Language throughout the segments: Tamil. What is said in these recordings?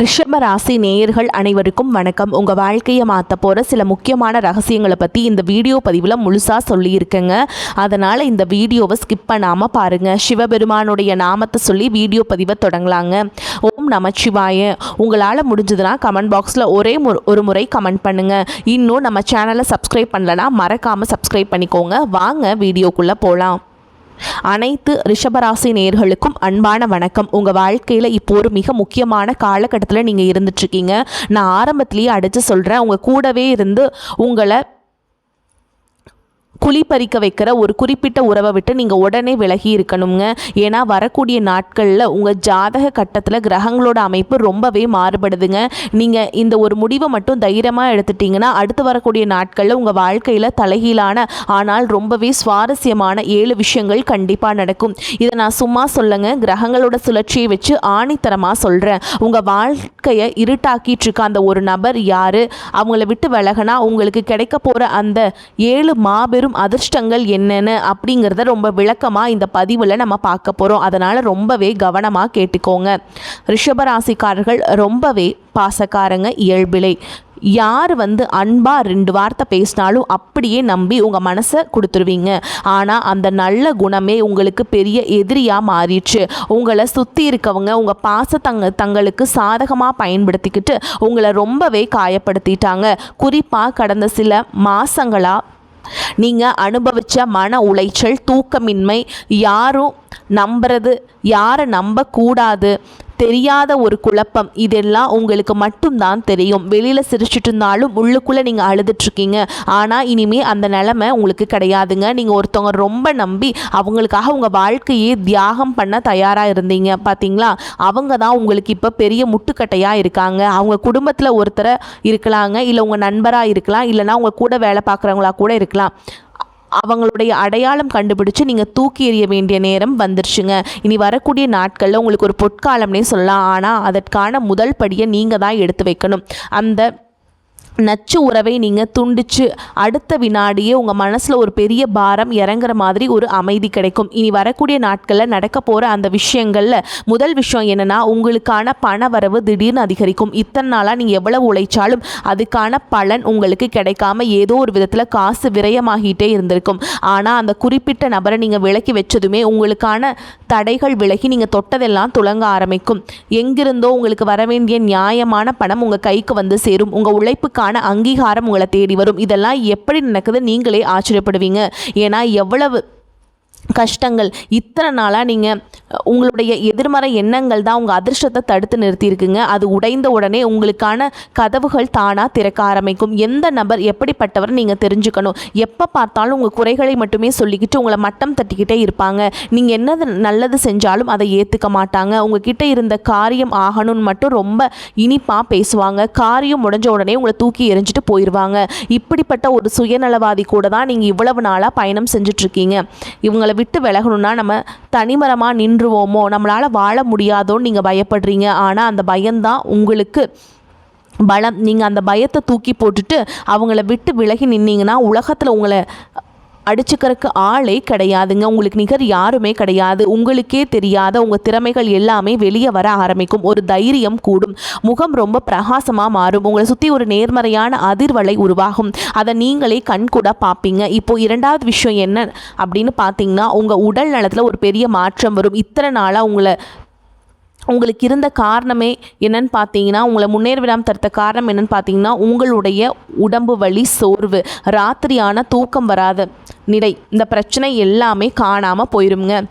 ரிஷப ராசி நேயர்கள் அனைவருக்கும் வணக்கம். உங்கள் வாழ்க்கையை மாற்ற போகிற சில முக்கியமான ரகசியங்களை பற்றி இந்த வீடியோ பதிவில் முழுசாக சொல்லியிருக்கேங்க. அதனால் இந்த வீடியோவை ஸ்கிப் பண்ணாமல் பாருங்கள். சிவபெருமானுடைய நாமத்தை சொல்லி வீடியோ பதிவை தொடங்கலாங்க. ஓம் நமச்சிவாய. உங்களால் முடிஞ்சதுன்னா கமெண்ட் பாக்ஸில் ஒரு முறை கமெண்ட் பண்ணுங்கள். இன்னும் நம்ம சேனலை சப்ஸ்கிரைப் பண்ணலன்னா மறக்காமல் சப்ஸ்கிரைப் பண்ணிக்கோங்க. வாங்க வீடியோக்குள்ளே போகலாம். அனைத்து ரிஷபராசி நேயர்களுக்கும் அன்பான வணக்கம். உங்கள் வாழ்க்கையில் இப்போ ஒரு மிக முக்கியமான காலகட்டத்தில் நீங்கள் இருந்துட்டுருக்கீங்க. நான் ஆரம்பத்திலேயே அடித்து சொல்கிறேன், உங்கள் கூடவே இருந்து உங்களை குழிப்பறிக்க வைக்கிற ஒரு குறிப்பிட்ட உறவை விட்டு நீங்கள் உடனே விலகி இருக்கணுங்க. ஏன்னா வரக்கூடிய நாட்களில் உங்கள் ஜாதக கட்டத்தில் கிரகங்களோட அமைப்பு ரொம்பவே மாறுபடுதுங்க. நீங்கள் இந்த ஒரு முடிவை மட்டும் தைரியமாக எடுத்துட்டிங்கன்னா அடுத்து வரக்கூடிய நாட்களில் உங்கள் வாழ்க்கையில் தலைகீழான ஆனால் ரொம்பவே சுவாரஸ்யமான 7 விஷயங்கள் கண்டிப்பாக நடக்கும். இதை நான் சும்மா சொல்லுங்க, கிரகங்களோட சுழற்சியை வச்சு ஆணித்தரமாக சொல்கிறேன். உங்கள் வாழ்க்கையை இருட்டாக்கிட்டு இருக்க அந்த ஒரு நபர் யார், அவங்கள விட்டு விலகினா உங்களுக்கு கிடைக்க போகிற அந்த 7 மாபெரும் அதிர்ஷ்டங்கள் என்னென்னு அப்படிங்கிறத ரொம்ப விளக்கமாக இந்த பதிவில் நம்ம பார்க்க போகிறோம். அதனால் ரொம்பவே கவனமாக கேட்டுக்கோங்க. ரிஷபராசிக்காரர்கள் ரொம்பவே பாசக்காரங்க இயல்பிலை. யார் அன்பாக 2 வார்த்தை பேசினாலும் அப்படியே நம்பி உங்கள் மனசை கொடுத்துருவீங்க. ஆனால் அந்த நல்ல குணமே உங்களுக்கு பெரிய எதிரியாக மாறிடுச்சு. உங்களை சுற்றி இருக்கவங்க உங்கள் தங்களுக்கு சாதகமாக பயன்படுத்திக்கிட்டு உங்களை ரொம்பவே காயப்படுத்திட்டாங்க. குறிப்பாக கடந்த சில மாதங்களாக நீங்கள் அனுபவித்த மன உளைச்சல், தூக்கமின்மை, யாரும் நம்புறது யாரை நம்பக்கூடாது, தெரியாத ஒரு குழப்பம், இதெல்லாம் உங்களுக்கு மட்டும்தான் தெரியும். வெளியில் சிரிச்சிட்டு இருந்தாலும் உள்ளுக்குள்ளே நீங்கள் அழுதுட்ருக்கீங்க. ஆனால் இனிமேல் அந்த நிலைமை உங்களுக்கு கிடையாதுங்க. நீங்கள் ஒருத்தவங்க ரொம்ப நம்பி அவங்களுக்காக உங்கள் வாழ்க்கையே தியாகம் பண்ண தயாராக இருந்தீங்க பார்த்தீங்களா, அவங்க தான் உங்களுக்கு இப்போ பெரிய முட்டுக்கட்டையாக இருக்காங்க. அவங்க குடும்பத்தில் ஒருத்தரை இருக்கலாங்க, இல்லை உங்கள் நண்பராக இருக்கலாம், இல்லைனா உங்கள் கூட வேலை பார்க்குறவங்களா கூட இருக்கலாம். அவங்களுடைய அடையாளம் கண்டுபிடிச்சு நீங்கள் தூக்கி எறிய வேண்டிய நேரம் வந்துருச்சுங்க. இனி வரக்கூடிய நாட்களில் உங்களுக்கு ஒரு பொற்காலம்னே சொல்லலாம். ஆனால் அதற்கான முதல் படியை நீங்கள் தான் எடுத்து வைக்கணும். அந்த நச்சு உறவை நீங்கள் துண்டிச்சு அடுத்த வினாடியே உங்கள் மனசில் ஒரு பெரிய பாரம் இறங்குற மாதிரி ஒரு அமைதி கிடைக்கும். இனி வரக்கூடிய நாட்களில் நடக்க போகிற அந்த விஷயங்களில் முதல் விஷயம் என்னென்னா, உங்களுக்கான பண வரவு திடீர்னு அதிகரிக்கும். இத்தனை நாளாக நீங்கள் எவ்வளவு உழைச்சாலும் அதுக்கான பலன் உங்களுக்கு கிடைக்காம ஏதோ ஒரு விதத்தில் காசு விரயமாகிட்டே இருந்திருக்கும். ஆனால் அந்த குறிப்பிட்ட நபரை நீங்கள் விலக்கி வச்சதுமே உங்களுக்கான தடைகள் விலகி நீங்கள் தொட்டதெல்லாம் துளங்க ஆரம்பிக்கும். எங்கிருந்தோ உங்களுக்கு வர வேண்டிய நியாயமான பணம் உங்கள் கைக்கு வந்து சேரும். உங்கள் உழைப்புக்கு அங்கீகாரம் உங்களை தேடி வரும். இதெல்லாம் எப்படி நடக்குது நீங்களே ஆச்சரியப்படுவீங்க. ஏன்னா எவ்வளவு கஷ்டங்கள், இத்தனை நாளாக நீங்கள் உங்களுடைய எதிர்மறை எண்ணங்கள் தான் உங்கள் அதிர்ஷ்டத்தை தடுத்து நிறுத்தியிருக்குங்க. அது உடைந்த உடனே உங்களுக்கான கதவுகள் தானாக திறக்க ஆரம்பிக்கும். எந்த நபர் எப்படிப்பட்டவர் நீங்கள் தெரிஞ்சுக்கணும். எப்போ பார்த்தாலும் உங்கள் குறைகளை மட்டுமே சொல்லிக்கிட்டு உங்களை மட்டம் தட்டிக்கிட்டே இருப்பாங்க. நீங்கள் என்னது நல்லது செஞ்சாலும் அதை ஏற்றுக்க மாட்டாங்க. உங்ககிட்ட இருந்த காரியம் ஆகணும்னு மட்டும் ரொம்ப இனிப்பாக பேசுவாங்க. காரியம் முடிஞ்ச உடனே உங்களை தூக்கி எறிஞ்சிட்டு போயிடுவாங்க. இப்படிப்பட்ட ஒரு சுயநலவாதி கூட தான் நீங்கள் இவ்வளவு நாளாக பயணம் செஞ்சிட்ருக்கீங்க. இவங்களை விட்டு விலகணும்னா நம்ம தனிமரமாக நின்றுவோமோ, நம்மளால் வாழ முடியாதோன்னு நீங்கள் பயப்படுறீங்க. ஆனால் அந்த பயம்தான் உங்களுக்கு பலம். நீங்கள் அந்த பயத்தை தூக்கி போட்டுட்டு அவங்கள விட்டு விலகி நின்னீங்கன்னா உலகத்தில் உங்களை அடிச்சுக்கிறதுக்கு ஆளே கிடையாதுங்க. உங்களுக்கு நிகர் யாருமே கிடையாது. உங்களுக்கே தெரியாத உங்கள் திறமைகள் எல்லாமே வெளியே வர ஆரம்பிக்கும். ஒரு தைரியம் கூடும். முகம் ரொம்ப பிரகாசமாக மாறும். உங்களை சுற்றி ஒரு நேர்மறையான அதிர்வலை உருவாகும். அதை நீங்களே கண்கூட பார்ப்பீங்க. இப்போ 2வது விஷயம் என்ன அப்படின்னு பார்த்தீங்கன்னா, உங்கள் உடல் நலத்தில் ஒரு பெரிய மாற்றம் வரும். இத்தனை நாளாக உங்களுக்கு இருந்த காரணமே என்னன்னு பார்த்தீங்கன்னா, உங்களை முன்னேற விடாமல் தடுத்த காரணம் என்னன்னு பார்த்தீங்கன்னா, உங்களுடைய உடம்பு வலி, சோர்வு, ராத்திரியான தூக்கம் வராத நிலை, இந்த பிரச்சனை எல்லாமே காணாமல் போயிருங்க.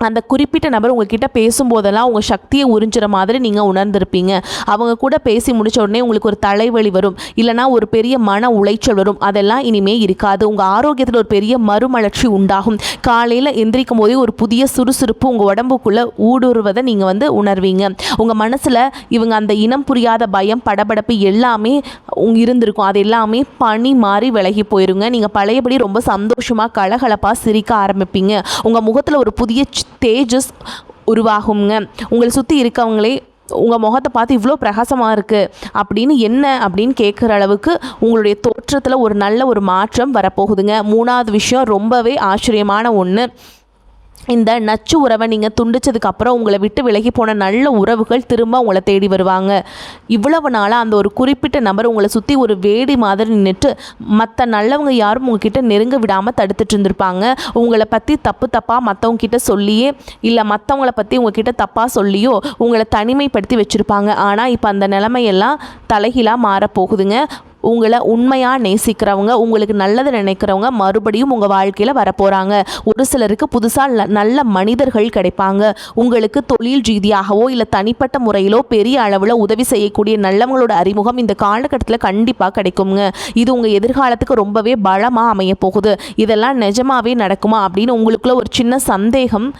அந்த குறிப்பிட்ட நபர் உங்ககிட்ட பேசும்போதெல்லாம் உங்கள் சக்தியை உறிஞ்சுற மாதிரி நீங்கள் உணர்ந்திருப்பீங்க. அவங்க கூட பேசி முடித்த உடனே உங்களுக்கு ஒரு தலைவலி வரும், இல்லைனா ஒரு பெரிய மன உளைச்சல் வரும். அதெல்லாம் இனிமேல் இருக்காது. உங்கள் ஆரோக்கியத்தில் ஒரு பெரிய மறுமலர்ச்சி உண்டாகும். காலையில் எந்திரிக்கும் போதே ஒரு புதிய சுறுசுறுப்பு உங்கள் உடம்புக்குள்ளே ஊடுருவதை நீங்கள் உணர்வீங்க. உங்கள் மனசில் இவங்க அந்த இனம் புரியாத பயம், படபடப்பு எல்லாமே இருந்திருக்கும். அது எல்லாமே பனி மாறி விலகி போயிருங்க. நீங்கள் பழையபடி ரொம்ப சந்தோஷமாக கலகலப்பாக சிரிக்க ஆரம்பிப்பீங்க. உங்கள் முகத்தில் ஒரு புதிய தேஜஸ் உருவாகுங்க. உங்களை சுற்றி இருக்கவங்களே உங்கள் முகத்தை பார்த்து இவ்வளோ பிரகாசமாக இருக்குது அப்படின்னு கேட்குற அளவுக்கு உங்களுடைய தோற்றத்தில் ஒரு நல்ல ஒரு மாற்றம் வரப்போகுதுங்க. 3வது விஷயம் ரொம்பவே ஆச்சரியமான ஒன்று. இந்த நச்சு உறவை நீங்கள் துண்டிச்சதுக்கப்புறம் உங்களை விட்டு விலகி போன நல்ல உறவுகள் திரும்ப உங்களை தேடி வருவாங்க. இவ்வளவு நாளாக அந்த ஒரு குறிப்பிட்ட நபர் உங்களை சுற்றி ஒரு வேடி மாதிரி நின்றுட்டு மற்ற நல்லவங்க யாரும் உங்ககிட்ட நெருங்க விடாமல் தடுத்துட்டு இருந்திருப்பாங்க. உங்களை பற்றி தப்பாக மற்றவங்க கிட்ட சொல்லியே இல்லை மற்றவங்கள பற்றி உங்ககிட்ட தப்பாக சொல்லியோ உங்களை தனிமைப்படுத்தி வச்சுருப்பாங்க. ஆனால் இப்போ அந்த நிலைமையெல்லாம் தலைகீழாக மாறப்போகுதுங்க. உங்களை உண்மையாக நேசிக்கிறவங்க, உங்களுக்கு நல்லது நினைக்கிறவங்க மறுபடியும் உங்கள் வாழ்க்கையில் வரப்போகிறாங்க. ஒரு சிலருக்கு புதுசாக நல்ல மனிதர்கள் கிடைப்பாங்க. உங்களுக்கு தொழில் ரீதியாகவோ இல்லை தனிப்பட்ட முறையிலோ பெரிய அளவில் உதவி செய்யக்கூடிய நல்லவங்களோட அறிமுகம் இந்த காலகட்டத்தில் கண்டிப்பாக கிடைக்குங்க. இது உங்கள் எதிர்காலத்துக்கு ரொம்பவே பலமாக அமைய போகுது. இதெல்லாம் நிஜமாவே நடக்குமா அப்படின்னு உங்களுக்குள்ள ஒரு சின்ன சந்தேகம்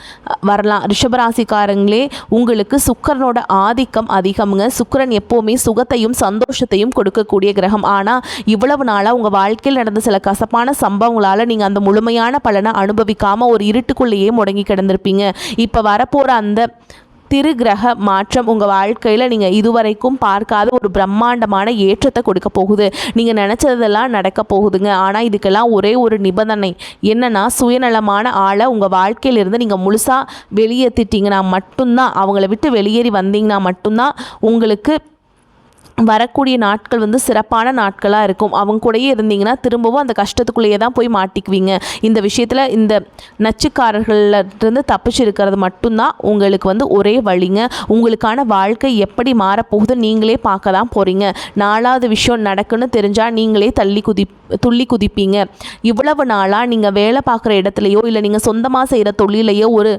வரலாம். ரிஷபராசிக்காரங்களே, உங்களுக்கு சுக்கிரனோட ஆதிக்கம் அதிகம்ங்க. சுக்கிரன் எப்போவுமே சுகத்தையும் சந்தோஷத்தையும் கொடுக்கக்கூடிய கிரகம். ஆனால் இவ்வளவு நாளாக உங்கள் வாழ்க்கையில் நடந்த சில கசப்பான சம்பவங்களால் நீங்கள் அந்த முழுமையான பலனை அனுபவிக்காமல் ஒரு இருட்டுக்குள்ளேயே முடங்கி கிடந்திருப்பீங்க. இப்போ வரப்போகிற அந்த திருகிரக மாற்றம் உங்கள் வாழ்க்கையில் நீங்கள் இதுவரைக்கும் பார்க்காத ஒரு பிரம்மாண்டமான ஏற்றத்தை கொடுக்க போகுது. நீங்கள் நினச்சதெல்லாம் நடக்க போகுதுங்க. ஆனால் இதுக்கெல்லாம் ஒரே ஒரு நிபந்தனை என்னென்னா, சுயநலமான ஆளை உங்கள் வாழ்க்கையிலிருந்து நீங்கள் முழுசாக வெளியேற்றிட்டீங்கன்னா மட்டும்தான், அவங்கள விட்டு வெளியேறி வந்தீங்கன்னா மட்டும்தான் உங்களுக்கு வரக்கூடிய நாட்கள் சிறப்பான நாட்களாக இருக்கும். அவங்க கூடயே இருந்தீங்கன்னா திரும்பவும் அந்த கஷ்டத்துக்குள்ளேயே தான் போய் மாட்டிக்குவீங்க. இந்த விஷயத்தில் இந்த நச்சுக்காரர்களிருந்து தப்பிச்சு இருக்கிறது மட்டும்தான் உங்களுக்கு ஒரே வழிங்க. உங்களுக்கான வாழ்க்கை எப்படி மாறப்போகுது நீங்களே பார்க்க தான் போகிறீங்க. 4வது விஷயம் நடக்குன்னு தெரிஞ்சால் நீங்களே துள்ளி குதிப்பீங்க. இவ்வளவு நாளாக நீங்கள் வேலை பார்க்குற இடத்துலையோ இல்லை நீங்கள் சொந்தமாக செய்கிற தொழிலையோ ஒரு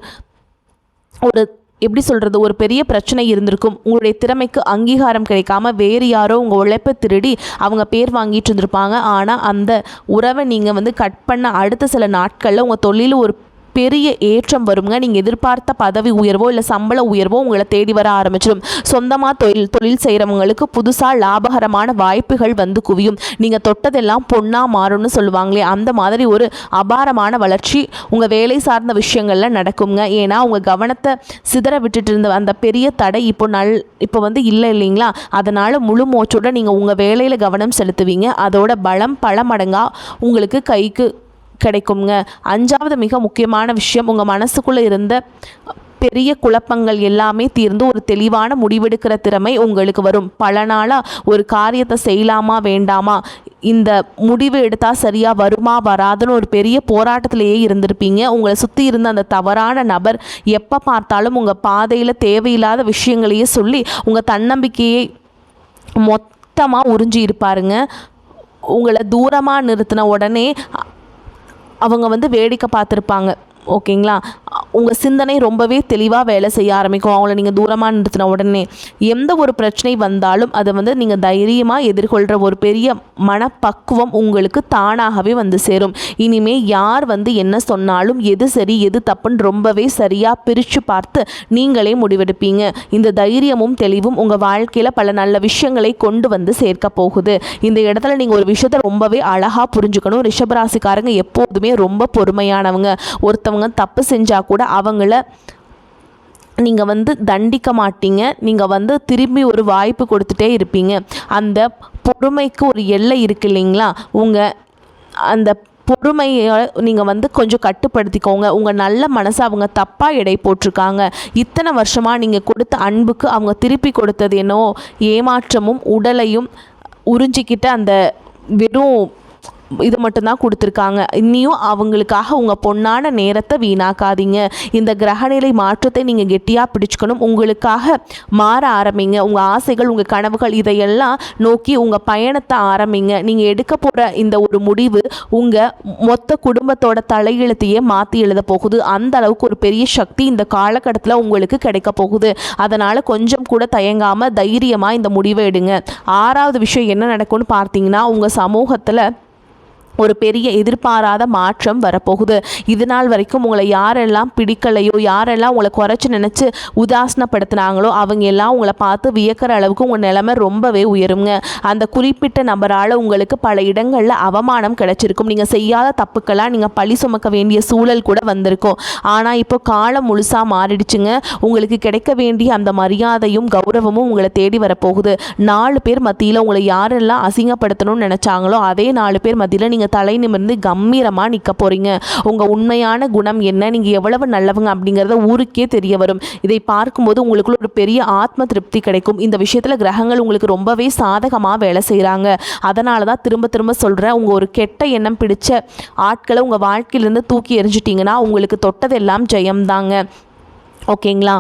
எப்படி சொல்கிறது, ஒரு பெரிய பிரச்சனை இருந்திருக்கும். உங்களுடைய திறமைக்கு அங்கீகாரம் கிடைக்காம வேறு யாரோ உங்கள் உழைப்பை திருடி அவங்க பேர் வாங்கிட்டு இருந்திருப்பாங்க. ஆனால் அந்த உறவை நீங்கள் கட் பண்ண அடுத்த சில நாட்களில் உங்கள் தொழில் ஒரு பெரிய ஏற்றம் வருங்க. நீங்கள் எதிர்பார்த்த பதவி உயர்வோ இல்லை சம்பள உயர்வோ உங்களை தேடி வர ஆரம்பிச்சிடும். சொந்தமாக தொழில் செய்கிறவங்களுக்கு புதுசாக லாபகரமான வாய்ப்புகள் குவியும். நீங்கள் தொட்டதெல்லாம் பொண்ணாக மாறும்னு சொல்லுவாங்களே, அந்த மாதிரி ஒரு அபாரமான வளர்ச்சி உங்கள் வேலை சார்ந்த விஷயங்களில் நடக்குங்க. ஏன்னா உங்கள் கவனத்தை சிதற விட்டுட்டு இருந்த அந்த பெரிய தடை இப்போ இல்லை இல்லைங்களா? அதனால் முழு மூச்சோட நீங்கள் உங்கள் வேலையில் கவனம் செலுத்துவீங்க. அதோட பலம் பல மடங்காக உங்களுக்கு கைக்கு கிடைக்குங்க. 5வது மிக முக்கியமான விஷயம், உங்கள் மனசுக்குள்ளே இருந்த பெரிய குழப்பங்கள் எல்லாமே தீர்ந்து ஒரு தெளிவான முடிவெடுக்கிற திறமை உங்களுக்கு வரும். பல நாளாக ஒரு காரியத்தை செய்யலாமா வேண்டாமா, இந்த முடிவு எடுத்தால் சரியாக வருமா வராதுன்னு ஒரு பெரிய போராட்டத்திலேயே இருந்திருப்பீங்க. உங்களை சுற்றி இருந்த அந்த தவறான நபர் எப்போ பார்த்தாலும் உங்கள் பாதையில் தேவையில்லாத விஷயங்களையே சொல்லி உங்கள் தன்னம்பிக்கையை மொத்தமாக உறிஞ்சி இருப்பாருங்க. உங்களை தூரமாக நிறுத்தின உடனே அவங்க வேடிக்கை பார்த்துருப்பாங்க. ஓகேங்களா? உங்கள் சிந்தனை ரொம்பவே தெளிவாக வேலை செய்ய ஆரம்பிக்கும். அவங்கள நீங்கள் தூரமாக நிறுத்தின உடனே எந்த ஒரு பிரச்சனை வந்தாலும் அதை நீங்கள் தைரியமாக எதிர்கொள்கிற ஒரு பெரிய மனப்பக்குவம் உங்களுக்கு தானாகவே சேரும். இனிமேல் யார் என்ன சொன்னாலும் எது சரி எது தப்புன்னு ரொம்பவே சரியாக பிரித்து பார்த்து நீங்களே முடிவெடுப்பீங்க. இந்த தைரியமும் தெளிவும் உங்கள் வாழ்க்கையில் பல நல்ல விஷயங்களை கொண்டு சேர்க்க போகுது. இந்த இடத்துல நீங்கள் ஒரு விஷயத்தை ரொம்பவே அழகாக புரிஞ்சுக்கணும். ரிஷபராசிக்காரங்க எப்போதுமே ரொம்ப பொறுமையானவங்க. ஒருத்தவங்க தப்பு செஞ்சால் கூட அவங்கள நீங்கள் தண்டிக்க மாட்டீங்க. நீங்கள் திரும்பி ஒரு வாய்ப்பு கொடுத்துட்டே இருப்பீங்க. அந்த பொறுமைக்கு ஒரு எல்லை இருக்கு இல்லைங்களா? உங்கள் அந்த பொறுமையை நீங்கள் கொஞ்சம் கட்டுப்படுத்திக்கோங்க. உங்கள் நல்ல மனசை அவங்க தப்பாக எடை போட்டிருக்காங்க. இத்தனை வருஷமாக நீங்கள் கொடுத்த அன்புக்கு அவங்க திருப்பி கொடுத்தது என்னவோ ஏமாற்றமும் உடலையும் உறிஞ்சிக்கிட்ட அந்த வெறும் இது மட்டும்தான் கொடுத்துருக்காங்க. இன்னியும் அவங்களுக்காக உங்கள் பொன்னான நேரத்தை வீணாக்காதீங்க. இந்த கிரகநிலை மாற்றத்தை நீங்கள் கெட்டியாக பிடிச்சிக்கணும். உங்களுக்காக மாற ஆரம்பிங்க. உங்கள் ஆசைகள், உங்கள் கனவுகள் இதையெல்லாம் நோக்கி உங்கள் பயணத்தை ஆரம்பிங்க. நீங்கள் எடுக்க போகிற இந்த ஒரு முடிவு உங்கள் மொத்த குடும்பத்தோட தலையெழுத்தையே மாற்றி எழுத போகுது. அந்த அளவுக்கு ஒரு பெரிய சக்தி இந்த காலகட்டத்தில் உங்களுக்கு கிடைக்க போகுது. அதனால் கொஞ்சம் கூட தயங்காமல் தைரியமாக இந்த முடிவை எடுங்க. 6வது விஷயம் என்ன நடக்கும்னு பார்த்தீங்கன்னா, உங்கள் சமூகத்தில் ஒரு பெரிய எதிர்பாராத மாற்றம் வரப்போகுது. இது நாள் வரைக்கும் உங்களை யாரெல்லாம் பிடிக்கலையோ, யாரெல்லாம் உங்களை குறைச்சி நினச்சி உதாசனப்படுத்தினாங்களோ அவங்க எல்லாம் உங்களை பார்த்து வியக்கிற அளவுக்கு உங்கள் நிலைமை ரொம்பவே உயருங்க. அந்த குறிப்பிட்ட நபரால் உங்களுக்கு பல இடங்களில் அவமானம் கிடைச்சிருக்கும். நீங்கள் செய்யாத தப்புக்கெல்லாம் நீங்கள் பழி சுமக்க வேண்டிய சூழல் கூட வந்திருக்கும். ஆனால் இப்போ காலம் முழுசாக மாறிடுச்சுங்க. உங்களுக்கு கிடைக்க வேண்டிய அந்த மரியாதையும் கௌரவமும் உங்களை தேடி வரப்போகுது. 4 பேர் மத்தியில் உங்களை யாரெல்லாம் அசிங்கப்படுத்தணும்னு நினச்சாங்களோ அதே 4 பேர் மத்தியில் நீங்கள் நீங்கள் தலை நிமிர்ந்து கம்பீரமாக நிற்க போகிறீங்க. உங்கள் உண்மையான குணம் என்ன, நீங்கள் எவ்வளவு நல்லவங்க அப்படிங்கிறத ஊருக்கே தெரிய வரும். இதை பார்க்கும்போது உங்களுக்குள்ள ஒரு பெரிய ஆத்ம திருப்தி கிடைக்கும். இந்த விஷயத்தில் கிரகங்கள் உங்களுக்கு ரொம்பவே சாதகமாக வேலை செய்கிறாங்க. அதனால தான் திரும்ப திரும்ப சொல்கிறேன், உங்கள் ஒரு கெட்ட எண்ணம் பிடிச்ச ஆட்களை உங்கள் வாழ்க்கையிலேருந்து தூக்கி எறிஞ்சிட்டிங்கன்னா உங்களுக்கு தொட்டதெல்லாம் ஜெயம்தாங்க. ஓகேங்களா?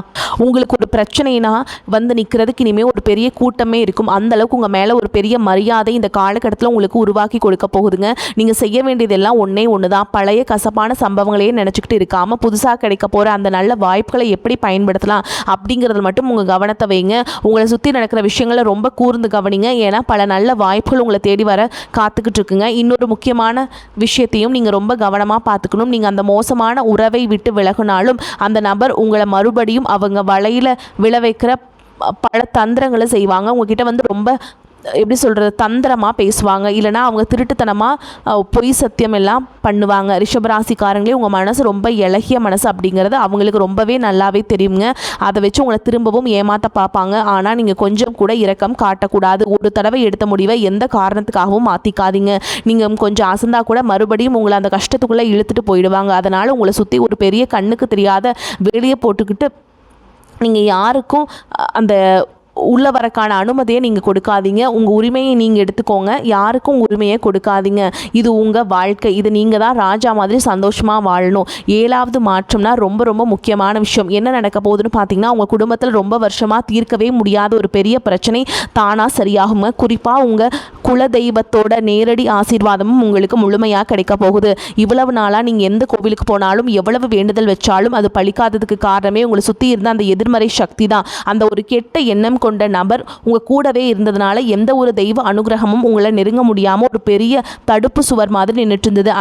உங்களுக்கு ஒரு பிரச்சனைனா வந்து நிற்கிறதுக்கு இனிமேல் ஒரு பெரிய கூட்டமே இருக்கும். அந்தளவுக்கு உங்கள் மேலே ஒரு பெரிய மரியாதை இந்த காலகட்டத்தில் உங்களுக்கு உருவாக்கி கொடுக்க போகுதுங்க. நீங்கள் செய்ய வேண்டியதெல்லாம் ஒன்று தான். பழைய கசப்பான சம்பவங்களையே நினச்சிக்கிட்டு இருக்காமல் புதுசாக கிடைக்க போகிற அந்த நல்ல வாய்ப்புகளை எப்படி பயன்படுத்தலாம் அப்படிங்கிறத மட்டும் உங்கள் கவனத்தை வைங்க. உங்களை சுற்றி நடக்கிற விஷயங்களை ரொம்ப கூர்ந்து கவனிங்க. ஏன்னா பல நல்ல வாய்ப்புகள் உங்களை தேடி வர காத்துக்கிட்டு இருக்குங்க. இன்னொரு முக்கியமான விஷயத்தையும் நீங்கள் ரொம்ப கவனமாக பார்த்துக்கணும். நீங்கள் அந்த மோசமான உறவை விட்டு விலகினாலும் அந்த நபர் உங்களை மறுபடியும் அவங்க வலையில் விழ வைக்கிற பல தந்திரங்களை செய்வாங்க. உங்ககிட்ட வந்து ரொம்ப எப்படி சொல்கிறது, தந்திரமாக பேசுவாங்க. இல்லைனா அவங்க திருட்டுத்தனமாக பொய் சத்தியம் எல்லாம் பண்ணுவாங்க. ரிஷபராசிக்காரங்களே, உங்கள் மனசு ரொம்ப இலகிய மனசு அப்படிங்கிறது அவங்களுக்கு ரொம்பவே நல்லாவே தெரியுங்க. அதை வச்சு உங்களை திரும்பவும் ஏமாற்ற பார்ப்பாங்க. ஆனால் நீங்கள் கொஞ்சம் கூட இரக்கம் காட்டக்கூடாது. ஒரு தடவை எடுத்த முடிவை எந்த காரணத்துக்காகவும் மாற்றிக்காதீங்க. நீங்கள் கொஞ்சம் அசந்தா கூட மறுபடியும் உங்களை அந்த கஷ்டத்துக்குள்ளே இழுத்துட்டு போயிடுவாங்க. அதனால் உங்களை சுற்றி ஒரு பெரிய கண்ணுக்கு தெரியாத வேலையை போட்டுக்கிட்டு நீங்கள் யாருக்கும் அந்த உள்ள வரக்கான அனுமதியை நீங்கள் கொடுக்காதீங்க. உங்கள் உரிமையை நீங்கள் எடுத்துக்கோங்க. யாருக்கும் உரிமையை கொடுக்காதீங்க. இது உங்கள் வாழ்க்கை. இது நீங்கள் தான் ராஜா மாதிரி சந்தோஷமாக வாழணும். 7வது மாற்றம்னா ரொம்ப ரொம்ப முக்கியமான விஷயம். என்ன நடக்க போகுதுன்னு பார்த்தீங்கன்னா, உங்கள் குடும்பத்தில் ரொம்ப வருஷமாக தீர்க்கவே முடியாத ஒரு பெரிய பிரச்சனை தானாக சரியாகுங்க. குறிப்பாக உங்கள் குலதெய்வத்தோட நேரடி ஆசீர்வாதமும் உங்களுக்கு முழுமையாக கிடைக்க போகுது. இவ்வளவு நாளாக நீங்கள் எந்த கோவிலுக்கு போனாலும் எவ்வளவு வேண்டுதல் வச்சாலும் அது பலிக்காததுக்கு காரணமே உங்களை சுற்றி இருந்த அந்த எதிர்மறை சக்தி தான். அந்த ஒரு கெட்ட எண்ணம் கொண்ட நபர் உங்க கூடவே இருந்ததுனால எந்த ஒரு தெய்வ அனுகிரகமும் உங்களை நெருங்க முடியாமல் ஒரு பெரிய தடுப்பு சுவர் மாதிரி நின்றுட்டு இருந்தது.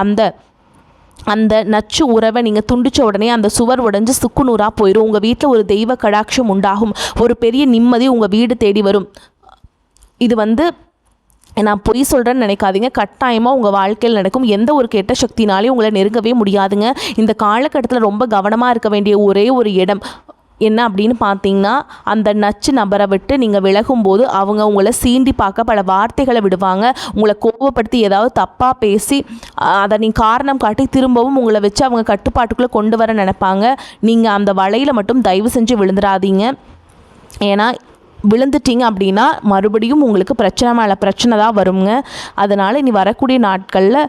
அந்த நச்சு உறவை நீங்கள் துண்டிச்ச உடனே அந்த சுவர் உடைஞ்சு சுக்குநூறாக போயிடும். உங்கள் வீட்டில் ஒரு தெய்வ கடாட்சம் உண்டாகும். ஒரு பெரிய நிம்மதி உங்கள் வீடு தேடி வரும். இது வந்து நான் பொய் சொல்கிறேன்னு நினைக்காதீங்க. கட்டாயமாக உங்கள் வாழ்க்கையில் நடக்கும். எந்த ஒரு கெட்ட சக்தினாலையும் உங்களை நெருங்கவே முடியாதுங்க. இந்த காலகட்டத்தில் ரொம்ப கவனமாக இருக்க வேண்டிய ஒரே ஒரு இடம் என்ன அப்படின்னு பார்த்தீங்கன்னா, அந்த நச்சு நபரை விட்டு நீங்கள் விலகும்போது அவங்க உங்களை சீண்டி பார்க்க பல வார்த்தைகளை விடுவாங்க. உங்களை கோபப்படுத்தி ஏதாவது தப்பாக பேசி அதை நீங்கள் காரணம் காட்டி திரும்பவும் உங்களை வச்சு அவங்க கட்டுப்பாட்டுக்குள்ளே கொண்டு வர நினைப்பாங்க. நீங்கள் அந்த வலையில் மட்டும் தயவு செஞ்சு விழுந்துடாதீங்க. ஏன்னா விழுந்துட்டீங்க அப்படின்னா மறுபடியும் உங்களுக்கு பிரச்சனை மேலே பிரச்சனை தான் வருங்க. அதனால் இனி வரக்கூடிய நாட்களில்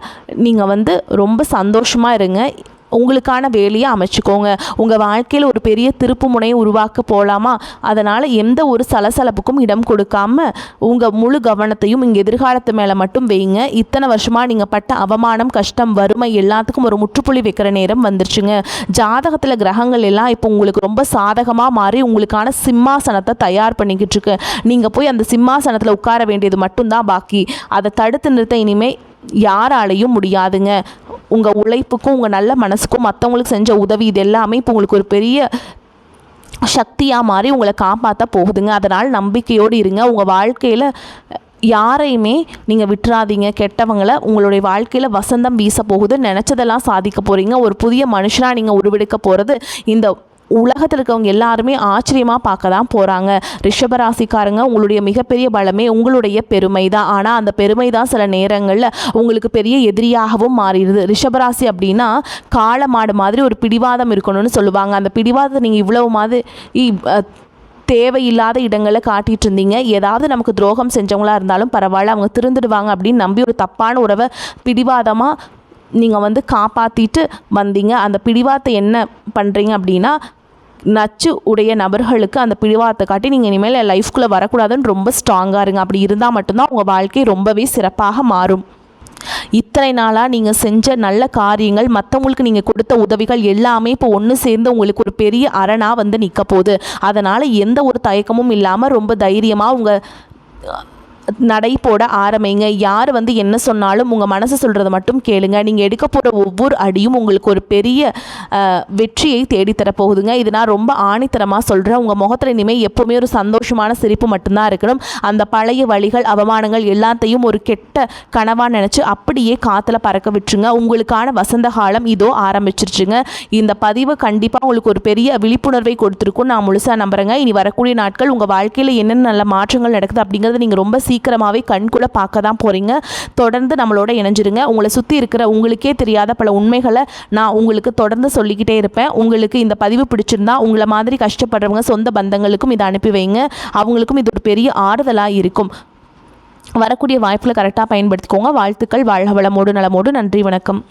நீங்கள் வந்து ரொம்ப சந்தோஷமாக இருங்க. உங்களுக்கான வேலையை அமைச்சுக்கோங்க. உங்கள் வாழ்க்கையில் ஒரு பெரிய திருப்பு முனையை உருவாக்க போகலாமா? அதனால் எந்த ஒரு சலசலப்புக்கும் இடம் கொடுக்காம உங்கள் முழு கவனத்தையும் இங்கே எதிர்காலத்து மேலே மட்டும் வைங்க. இத்தனை வருஷமாக நீங்கள் பட்ட அவமானம், கஷ்டம், வறுமை எல்லாத்துக்கும் ஒரு முற்றுப்புள்ளி வைக்கிற நேரம் வந்துருச்சுங்க. ஜாதகத்தில் கிரகங்கள் எல்லாம் இப்போ உங்களுக்கு ரொம்ப சாதகமாக மாறி உங்களுக்கான சிம்மாசனத்தை தயார் பண்ணிக்கிட்டு இருக்கு. நீங்கள் போய் அந்த சிம்மாசனத்தில் உட்கார வேண்டியது மட்டும்தான் பாக்கி. அதை தடுத்து நிறுத்த இனிமேல் யாராலையும் முடியாதுங்க. உங்கள் உழைப்புக்கும் உங்கள் நல்ல மனசுக்கும் மற்றவங்களுக்கு செஞ்ச உதவி இது எல்லாமே இப்போ உங்களுக்கு ஒரு பெரிய சக்தியாக மாறி உங்களை காப்பாற்ற போகுதுங்க. அதனால் நம்பிக்கையோடு இருங்க. உங்கள் வாழ்க்கையில் யாரையுமே நீங்கள் விட்டுறாதீங்க. கெட்டவங்களை உங்களுடைய வாழ்க்கையில் வசந்தம் வீச போகுது. நினச்சதெல்லாம் சாதிக்க போகிறீங்க. ஒரு புதிய மனுஷனாக நீங்கள் உருவெடுக்க போகிறது இந்த உலகத்தில் இருக்கவங்க எல்லாருமே ஆச்சரியமாக பார்க்க தான் போகிறாங்க. ரிஷபராசிக்காரங்க, உங்களுடைய மிகப்பெரிய பலமே உங்களுடைய பெருமை தான். ஆனால் அந்த பெருமை தான் சில நேரங்களில் உங்களுக்கு பெரிய எதிரியாகவும் மாறிடுது. ரிஷபராசி அப்படின்னா காளை மாடு மாதிரி ஒரு பிடிவாதம் இருக்கணும்னு சொல்லுவாங்க. அந்த பிடிவாதத்தை நீங்கள் இவ்வளவு மாதிரி தேவையில்லாத இடங்களில் காட்டிகிட்டு இருந்தீங்க. ஏதாவது நமக்கு துரோகம் செஞ்சவங்களாக இருந்தாலும் பரவாயில்ல, அவங்க திருந்துடுவாங்க அப்படின்னு நம்பி ஒரு தப்பான உறவை பிடிவாதமாக நீங்கள் வந்து காப்பாற்றிட்டு வந்தீங்க. அந்த பிடிவாதத்தை என்ன பண்ணுறீங்க அப்படின்னா, நச்சு உடைய நபர்களுக்கு அந்த பிடிவாதத்தை காட்டி நீங்கள் இனிமேல் லைஃப்குள்ளே வரக்கூடாதுன்னு ரொம்ப ஸ்ட்ராங்காக இருங்க. அப்படி இருந்தால் மட்டும்தான் உங்கள் வாழ்க்கை ரொம்பவே சிறப்பாக மாறும். இத்தனை நாளாக நீங்கள் செஞ்ச நல்ல காரியங்கள், மற்றவங்களுக்கு நீங்கள் கொடுத்த உதவிகள் எல்லாமே இப்போ ஒன்று சேர்ந்து உங்களுக்கு ஒரு பெரிய அரணாக வந்து நிற்க போகுது. அதனால் எந்த ஒரு தயக்கமும் இல்லாமல் ரொம்ப தைரியமாக உங்கள் நடை போட ஆரம்பிங்க. யார் வந்து என்ன சொன்னாலும் உங்கள் மனசு சொல்கிறத மட்டும் கேளுங்க. நீங்கள் எடுக்க போகிற ஒவ்வொரு அடியும் உங்களுக்கு ஒரு பெரிய வெற்றியை தேடித்தரப்போகுதுங்க. இது நான் ரொம்ப ஆணித்தரமாக சொல்கிறேன். உங்கள் முகத்தில் இனிமேல் எப்போவுமே ஒரு சந்தோஷமான சிரிப்பு மட்டும்தான் இருக்கணும். அந்த பழைய வழிகள், அவமானங்கள் எல்லாத்தையும் ஒரு கெட்ட கனவாக நினச்சி அப்படியே காற்றுல பறக்க விட்டுருங்க. உங்களுக்கான வசந்த காலம் இதோ ஆரம்பிச்சிருச்சுங்க. இந்த பதிவு கண்டிப்பாக உங்களுக்கு ஒரு பெரிய விழிப்புணர்வை கொடுத்துருக்கும் நான் முழுசாக நம்புகிறேங்க. இனி வரக்கூடிய நாட்கள் உங்கள் வாழ்க்கையில் என்னென்ன நல்ல மாற்றங்கள் நடக்குது அப்படிங்கிறத நீங்கள் ரொம்ப சீக்கிரமாகவே கண்குள்ள பார்க்க தான் போகிறீங்க. தொடர்ந்து நம்மளோட இணைஞ்சிருங்க. உங்களை சுற்றி இருக்கிற உங்களுக்கே தெரியாத பல உண்மைகளை நான் உங்களுக்கு தொடர்ந்து சொல்லிக்கிட்டே இருப்பேன். உங்களுக்கு இந்த பதிவு பிடிச்சிருந்தா உங்களை மாதிரி கஷ்டப்படுறவங்க சொந்த பந்தங்களுக்கும் இதை அனுப்பி வைங்க. அவங்களுக்கும் இது ஒரு பெரிய ஆறுதலாக இருக்கும். வரக்கூடிய வாய்ப்புகளை கரெக்டாக பயன்படுத்திக்கோங்க. வாழ்த்துக்கள். வாழ்க வளமோடு நலமோடு. நன்றி, வணக்கம்.